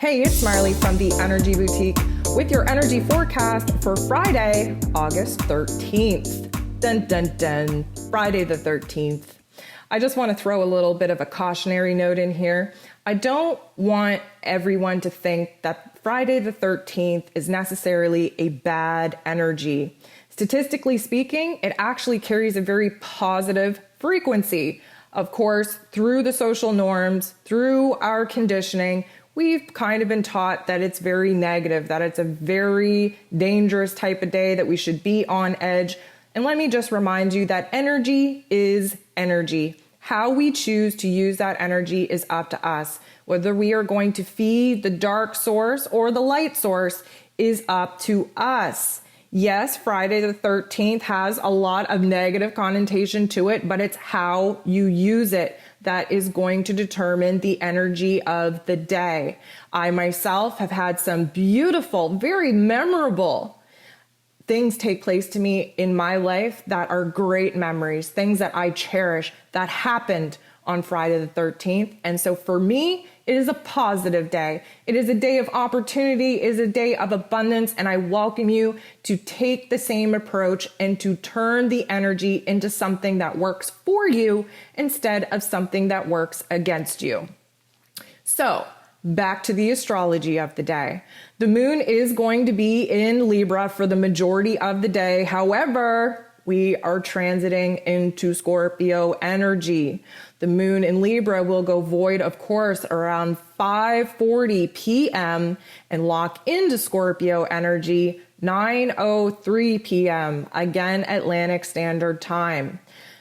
Hey, it's Marley from the Energy Boutique with your energy forecast for Friday, August 13th. Dun, dun, dun. Friday the 13th. I just want to throw a little bit of a cautionary note in here. I don't want everyone to think that Friday the 13th is necessarily a bad energy. Statistically speaking, it actually carries a very positive frequency. Of course, through the social norms, through our conditioning, we've kind of been taught that it's very negative, that it's a very dangerous type of day, that we should be on edge. And let me just remind you that energy is energy. How we choose to use that energy is up to us. Whether we are going to feed the dark source or the light source is up to us. Yes, Friday the 13th has a lot of negative connotation to it, but it's how you use it that is going to determine the energy of the day. I myself have had some beautiful, very memorable things take place to me in my life that are great memories, things that I cherish that happened on Friday the 13th. And so for me, it is a positive day. It is a day of opportunity, it is a day of abundance, and I welcome you to take the same approach and to turn the energy into something that works for you instead of something that works against you. So, back to the astrology of the day. The moon is going to be in Libra for the majority of the day. However, we are transiting into Scorpio energy. The moon in Libra will go void, of course, around 5:40 p.m. and lock into Scorpio energy 9:03 p.m. Again, Atlantic Standard Time.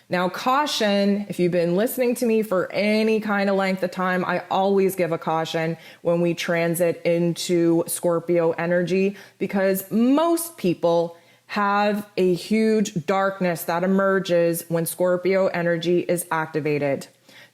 Now, caution, if you've been listening to me for any kind of length of time, I always give a caution when we transit into Scorpio energy because most people have a huge darkness that emerges when Scorpio energy is activated.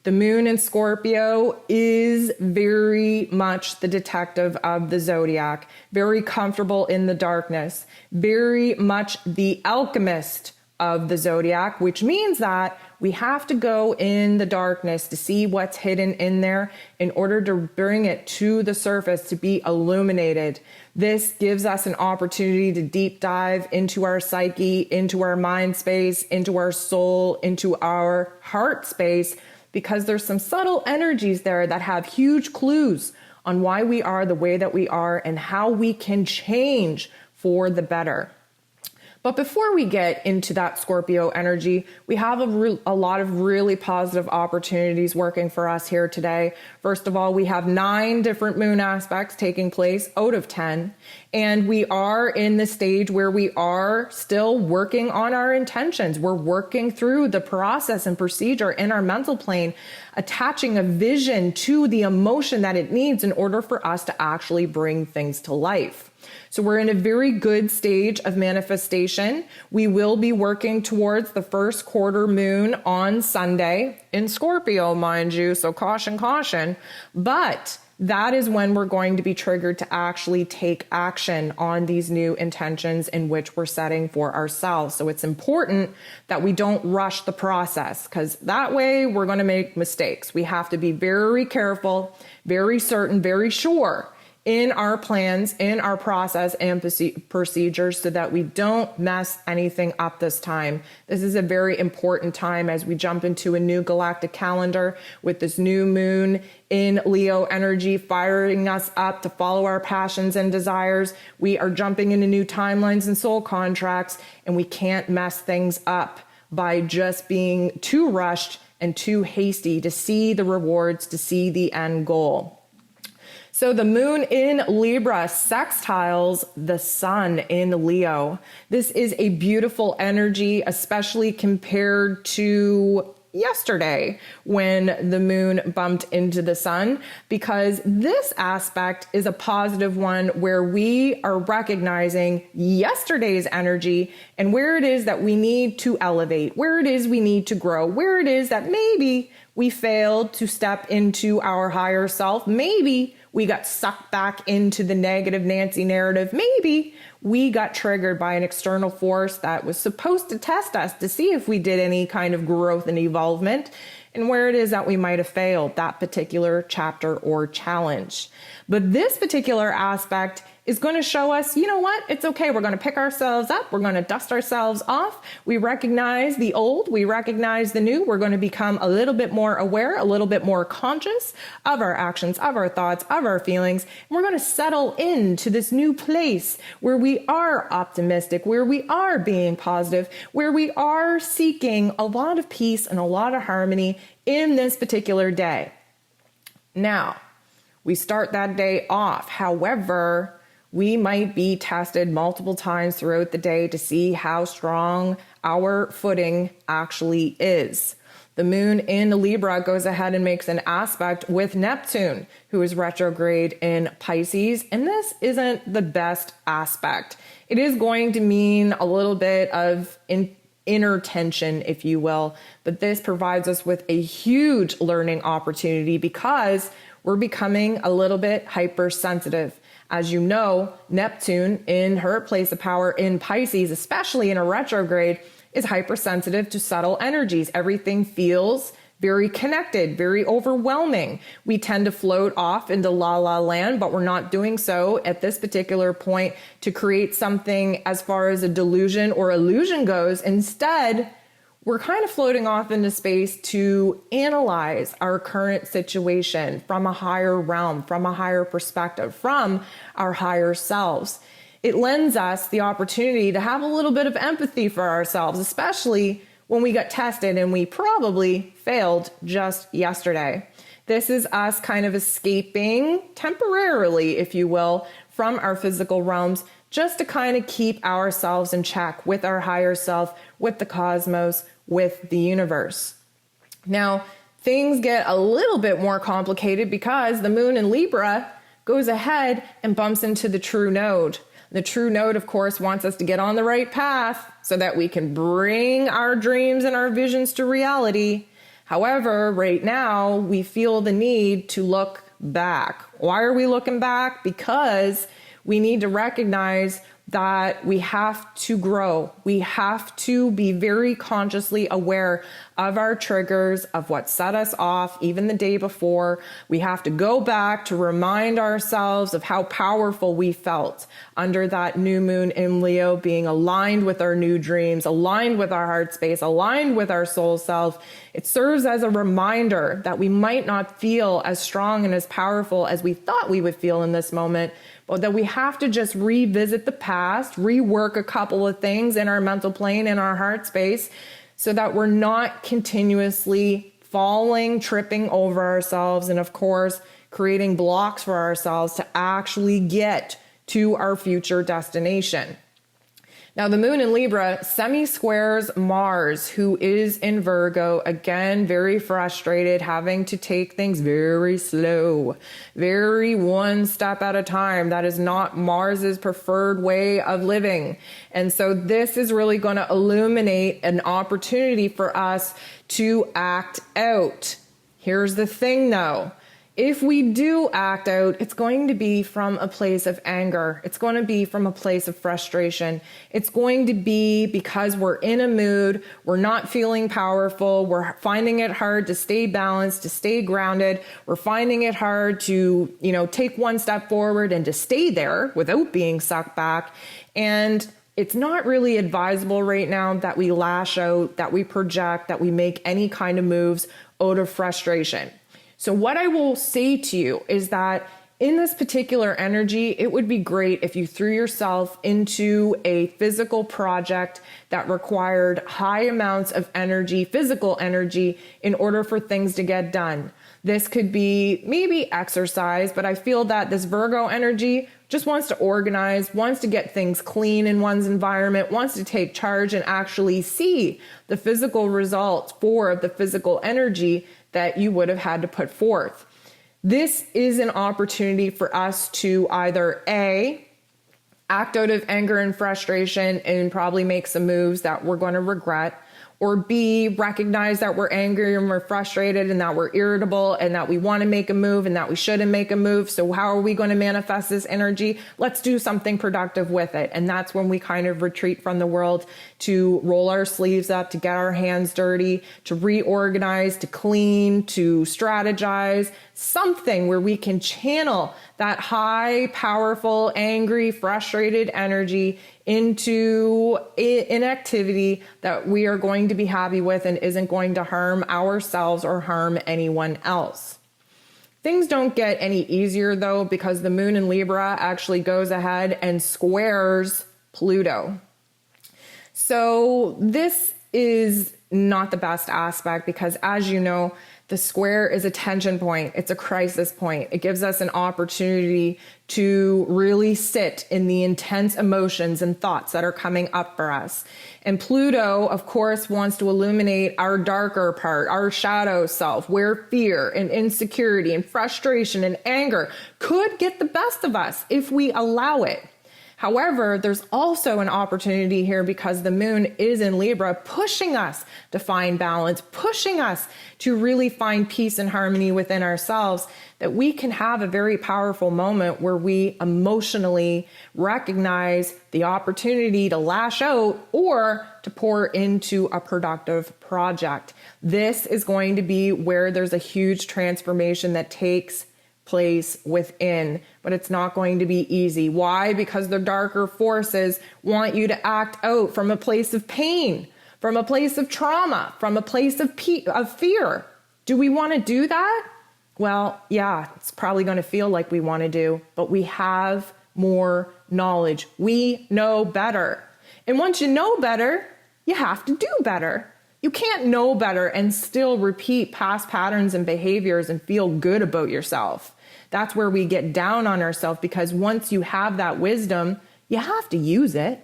The moon in Scorpio is very much the detective of the zodiac, very comfortable in the darkness, very much the alchemist of the zodiac, which means that we have to go in the darkness to see what's hidden in there in order to bring it to the surface to be illuminated. This gives us an opportunity to deep dive into our psyche, into our mind space, into our soul, into our heart space, because there's some subtle energies there that have huge clues on why we are the way that we are and how we can change for the better. But before we get into that Scorpio energy, we have a lot of really positive opportunities working for us here today. First of all, we have 9 different moon aspects taking place out of 10. And we are in the stage where we are still working on our intentions. We're working through the process and procedure in our mental plane, attaching a vision to the emotion that it needs in order for us to actually bring things to life. So we're in a very good stage of manifestation. We will be working towards the first quarter moon on Sunday in Scorpio, mind you, so caution, caution. But that is when we're going to be triggered to actually take action on these new intentions in which we're setting for ourselves. So it's important that we don't rush the process because that way we're going to make mistakes. We have to be very careful, very certain, very sure in our plans, in our process and procedures so that we don't mess anything up this time. This is a very important time as we jump into a new galactic calendar with this new moon in Leo energy firing us up to follow our passions and desires. We are jumping into new timelines and soul contracts, and we can't mess things up by just being too rushed and too hasty to see the rewards, to see the end goal. So the moon in Libra sextiles the sun in Leo. This is a beautiful energy, especially compared to yesterday when the moon bumped into the sun, because this aspect is a positive one where we are recognizing yesterday's energy and where it is that we need to elevate, where it is we need to grow, where it is that maybe we failed to step into our higher self. Maybe we got sucked back into the negative Nancy narrative. Maybe we got triggered by an external force that was supposed to test us to see if we did any kind of growth and evolvement. and where it is that we might have failed that particular chapter or challenge. But this particular aspect is going to show us, you know what? It's okay. We're going to pick ourselves up. We're going to dust ourselves off. We recognize the old. We recognize the new. We're going to become a little bit more aware, a little bit more conscious of our actions, of our thoughts, of our feelings. And we're going to settle into this new place where we are optimistic, where we are being positive, where we are seeking a lot of peace and a lot of harmony in this particular day. Now, we start that day off. However, we might be tested multiple times throughout the day to see how strong our footing actually is. The moon in Libra goes ahead and makes an aspect with Neptune, who is retrograde in Pisces, and this isn't the best aspect. It is going to mean a little bit of inner tension, if you will, but this provides us with a huge learning opportunity because we're becoming a little bit hypersensitive. As you know, Neptune in her place of power in Pisces, especially in a retrograde, is hypersensitive to subtle energies. Everything feels very connected, very overwhelming. We tend to float off into la la land, but we're not doing so at this particular point to create something as far as a delusion or illusion goes. Instead, we're kind of floating off into space to analyze our current situation from a higher realm, from a higher perspective, from our higher selves. It lends us the opportunity to have a little bit of empathy for ourselves, especially when we got tested and we probably failed just yesterday. This is us kind of escaping temporarily, if you will, from our physical realms, just to kind of keep ourselves in check with our higher self, with the cosmos, with the universe. Now, things get a little bit more complicated because the moon in Libra goes ahead and bumps into the true node. The true node, of course, wants us to get on the right path so that we can bring our dreams and our visions to reality. However, right now, we feel the need to look back. Why are we looking back? Because we need to recognize that we have to grow. We have to be very consciously aware of our triggers, of what set us off even the day before. We have to go back to remind ourselves of how powerful we felt under that new moon in Leo, being aligned with our new dreams, aligned with our heart space, aligned with our soul self. It serves as a reminder that we might not feel as strong and as powerful as we thought we would feel in this moment, but that we have to just revisit the past, rework a couple of things in our mental plane, in our heart space, so that we're not continuously falling, tripping over ourselves, and of course, creating blocks for ourselves to actually get to our future destination. Now, the moon in Libra semi-squares Mars, who is in Virgo, again, very frustrated, having to take things very slow, very one step at a time. That is not Mars's preferred way of living. And so this is really going to illuminate an opportunity for us to act out. Here's the thing, though. If we do act out, it's going to be from a place of anger. It's going to be from a place of frustration. It's going to be because we're in a mood, we're not feeling powerful, we're finding it hard to stay balanced, to stay grounded. We're finding it hard to, take one step forward and to stay there without being sucked back. And it's not really advisable right now that we lash out, that we project, that we make any kind of moves out of frustration. So what I will say to you is that in this particular energy, it would be great if you threw yourself into a physical project that required high amounts of energy, physical energy, in order for things to get done. This could be maybe exercise, but I feel that this Virgo energy just wants to organize, wants to get things clean in one's environment, wants to take charge and actually see the physical results for the physical energy that you would have had to put forth. This is an opportunity for us to either A, act out of anger and frustration and probably make some moves that we're going to regret, or B, recognize that we're angry and we're frustrated and that we're irritable and that we want to make a move and that we shouldn't make a move. So how are we going to manifest this energy? Let's do something productive with it. And that's when we kind of retreat from the world to roll our sleeves up, to get our hands dirty, to reorganize, to clean, to strategize, something where we can channel that high, powerful, angry, frustrated energy into an activity that we are going to be happy with and isn't going to harm ourselves or harm anyone else. Things don't get any easier though, because the moon in Libra actually goes ahead and squares Pluto. So this is not the best aspect because, as you know, the square is a tension point. It's a crisis point. It gives us an opportunity to really sit in the intense emotions and thoughts that are coming up for us. And Pluto, of course, wants to illuminate our darker part, our shadow self, where fear and insecurity and frustration and anger could get the best of us if we allow it. However, there's also an opportunity here because the moon is in Libra, pushing us to find balance, pushing us to really find peace and harmony within ourselves, that we can have a very powerful moment where we emotionally recognize the opportunity to lash out or to pour into a productive project. This is going to be where there's a huge transformation that takes place within, but it's not going to be easy. Why? Because the darker forces want you to act out from a place of pain, from a place of trauma, from a place of fear. Do we want to do that? Well, yeah, it's probably going to feel like we want to do, but we have more knowledge. We know better. And once you know better, you have to do better. You can't know better and still repeat past patterns and behaviors and feel good about yourself. That's where we get down on ourselves, because once you have that wisdom, you have to use it.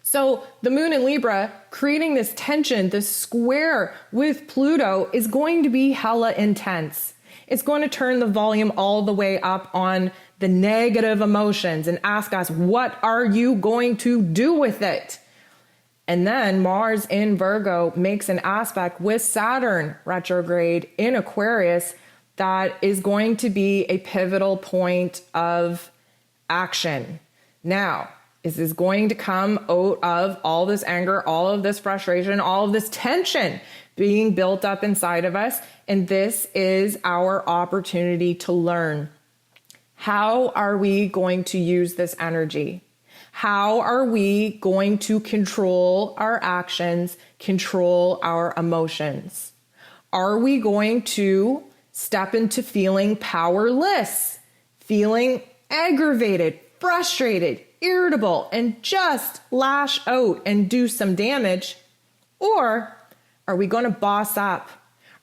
So the moon in Libra, creating this tension, this square with Pluto, is going to be hella intense. It's going to turn the volume all the way up on the negative emotions and ask us, what are you going to do with it? And then Mars in Virgo makes an aspect with Saturn retrograde in Aquarius that is going to be a pivotal point of action. Now, is this going to come out of all this anger, all of this frustration, all of this tension being built up inside of us? And this is our opportunity to learn. How are we going to use this energy? How are we going to control our actions, control our emotions? Are we going to step into feeling powerless, feeling aggravated, frustrated, irritable, and just lash out and do some damage? Or are we going to boss up?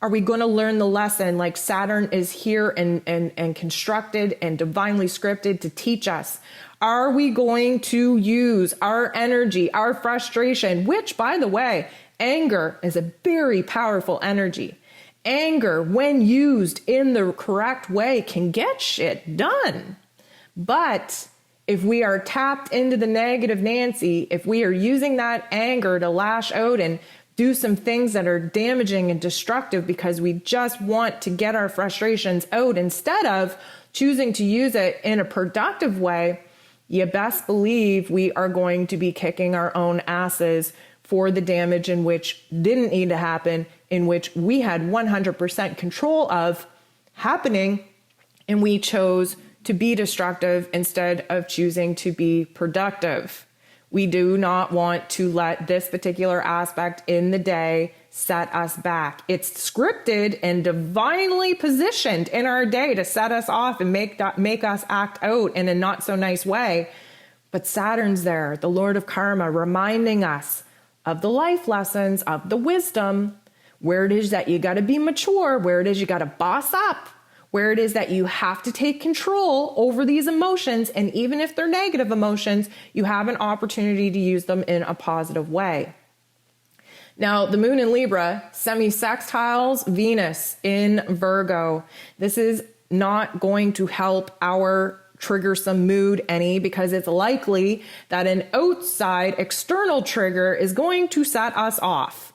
Are we going to learn the lesson like Saturn is here and constructed and divinely scripted to teach us? Are we going to use our energy, our frustration, which, by the way, anger is a very powerful energy. Anger, when used in the correct way, can get shit done. But if we are tapped into the negative Nancy, if we are using that anger to lash out and do some things that are damaging and destructive because we just want to get our frustrations out instead of choosing to use it in a productive way, you best believe we are going to be kicking our own asses for the damage in which didn't need to happen, in which we had 100% control of happening, and we chose to be destructive instead of choosing to be productive. We do not want to let this particular aspect in the day set us back. It's scripted and divinely positioned in our day to set us off and make us act out in a not so nice way. But Saturn's there, the Lord of Karma, reminding us of the life lessons, of the wisdom, where it is that you got to be mature, where it is you got to boss up, where it is that you have to take control over these emotions. And even if they're negative emotions, you have an opportunity to use them in a positive way. Now, the moon in Libra, Semi-Sextiles, Venus in Virgo. This is not going to help our trigger some mood any, because it's likely that an outside external trigger is going to set us off.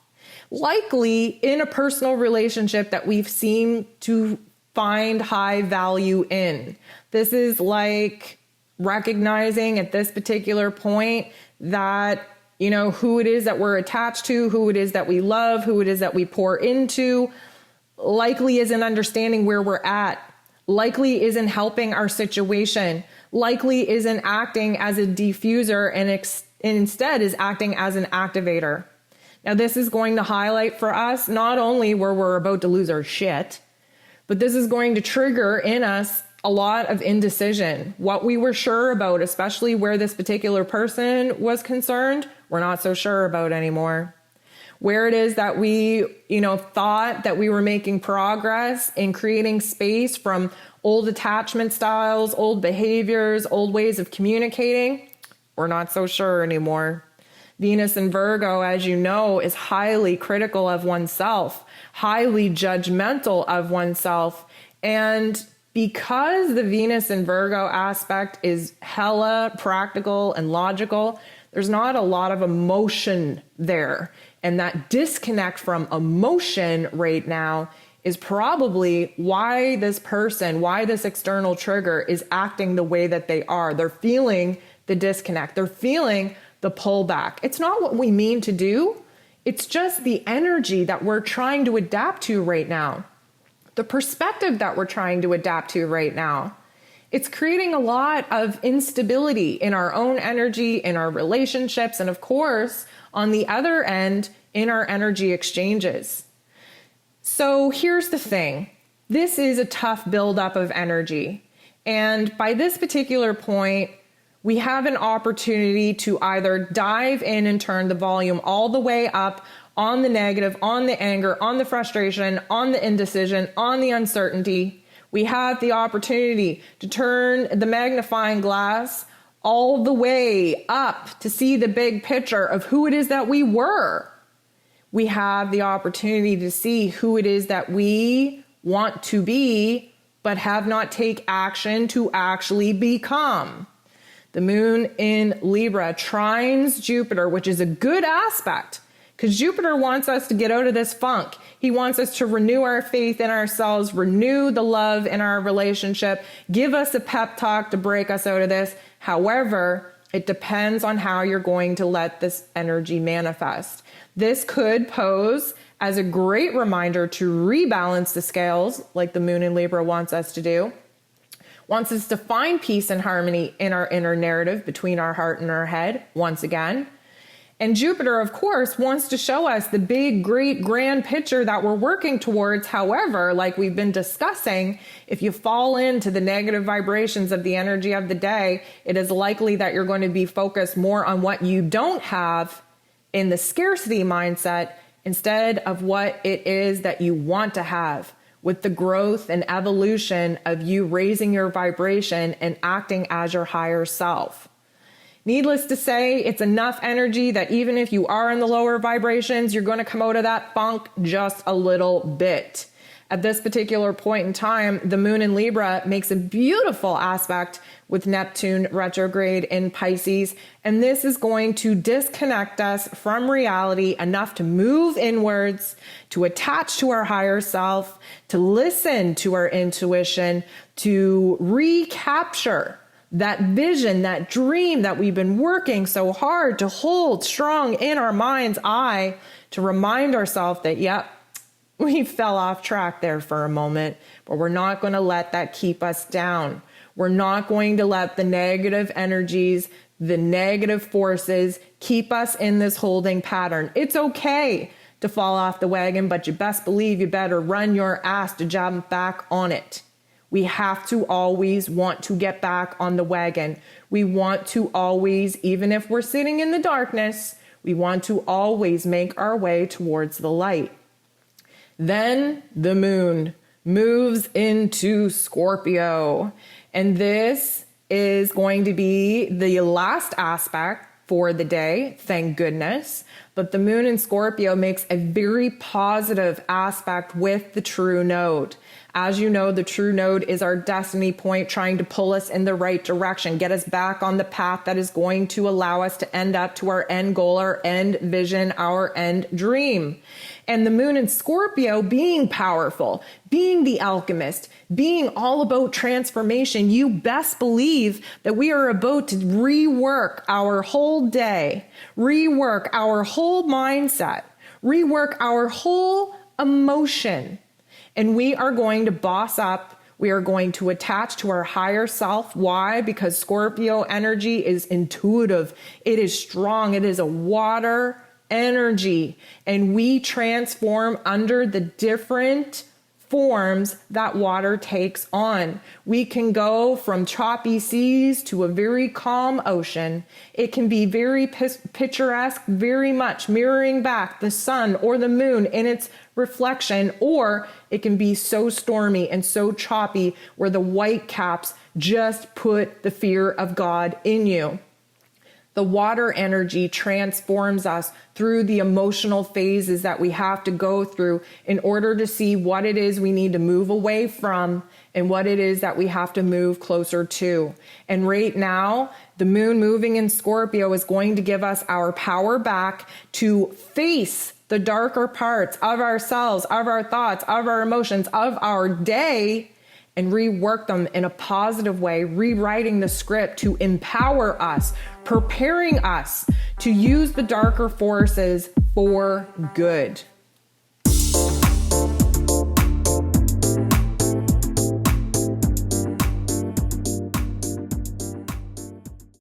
Likely in a personal relationship that we've seemed to find high value in. This is like recognizing at this particular point that, you know, who it is that we're attached to, who it is that we love, who it is that we pour into, likely isn't understanding where we're at, likely isn't helping our situation, likely isn't acting as a diffuser and instead is acting as an activator. Now, this is going to highlight for us not only where we're about to lose our shit, but this is going to trigger in us a lot of indecision. What we were sure about, especially where this particular person was concerned, we're not so sure about anymore. Where it is that we, thought that we were making progress in creating space from old attachment styles, old behaviors, old ways of communicating, we're not so sure anymore. Venus in Virgo, as you know, is highly critical of oneself, highly judgmental of oneself. And because the Venus in Virgo aspect is hella practical and logical, there's not a lot of emotion there. And that disconnect from emotion right now is probably why this person, why this external trigger is acting the way that they are. They're feeling the disconnect. They're feeling the pullback. It's not what we mean to do. It's just the energy that we're trying to adapt to right now. The perspective that we're trying to adapt to right now. It's creating a lot of instability in our own energy, in our relationships, and of course, on the other end, in our energy exchanges. So here's the thing. This is a tough buildup of energy. And by this particular point, we have an opportunity to either dive in and turn the volume all the way up on the negative, on the anger, on the frustration, on the indecision, on the uncertainty. We have the opportunity to turn the magnifying glass all the way up to see the big picture of who it is that we were. We have the opportunity to see who it is that we want to be, but have not take action to actually become. The moon in Libra trines Jupiter, which is a good aspect because Jupiter wants us to get out of this funk. He wants us to renew our faith in ourselves, renew the love in our relationship, give us a pep talk to break us out of this. However, it depends on how you're going to let this energy manifest. This could pose as a great reminder to rebalance the scales like the moon in Libra wants us to do. Wants us to find peace and harmony in our inner narrative between our heart and our head, once again. And Jupiter, of course, wants to show us the big, great, grand picture that we're working towards. However, like we've been discussing, if you fall into the negative vibrations of the energy of the day, it is likely that you're going to be focused more on what you don't have in the scarcity mindset instead of what it is that you want to have, with the growth and evolution of you raising your vibration and acting as your higher self. Needless to say, it's enough energy that even if you are in the lower vibrations, you're going to come out of that funk just a little bit. At this particular point in time, the moon in Libra makes a beautiful aspect with Neptune retrograde in Pisces, and this is going to disconnect us from reality enough to move inwards, to attach to our higher self, to listen to our intuition, to recapture that vision, that dream that we've been working so hard to hold strong in our mind's eye, to remind ourselves that, yep, we fell off track there for a moment, but we're not going to let that keep us down. We're not going to let the negative energies, the negative forces keep us in this holding pattern. It's okay to fall off the wagon, but you best believe you better run your ass to jump back on it. We have to always want to get back on the wagon. We want to always, even if we're sitting in the darkness, we want to always make our way towards the light. Then the moon moves into Scorpio. And this is going to be the last aspect for the day, thank goodness. But the moon in Scorpio makes a very positive aspect with the true node. As you know, the true node is our destiny point, trying to pull us in the right direction, get us back on the path that is going to allow us to end up to our end goal, our end vision, our end dream. And the moon in Scorpio being powerful, being the alchemist, being all about transformation, you best believe that we are about to rework our whole day, rework our whole mindset, rework our whole emotion. And we are going to boss up. We are going to attach to our higher self. Why? Because Scorpio energy is intuitive. It is strong. It is a water energy. And we transform under the different forms that water takes on. We can go from choppy seas to a very calm ocean. It can be very picturesque, very much mirroring back the sun or the moon in its reflection, or it can be so stormy and so choppy where the white caps just put the fear of God in you. The water energy transforms us through the emotional phases that we have to go through in order to see what it is we need to move away from and what it is that we have to move closer to. And right now, the moon moving in Scorpio is going to give us our power back to face the darker parts of ourselves, of our thoughts, of our emotions, of our day, and rework them in a positive way, rewriting the script to empower us, preparing us to use the darker forces for good.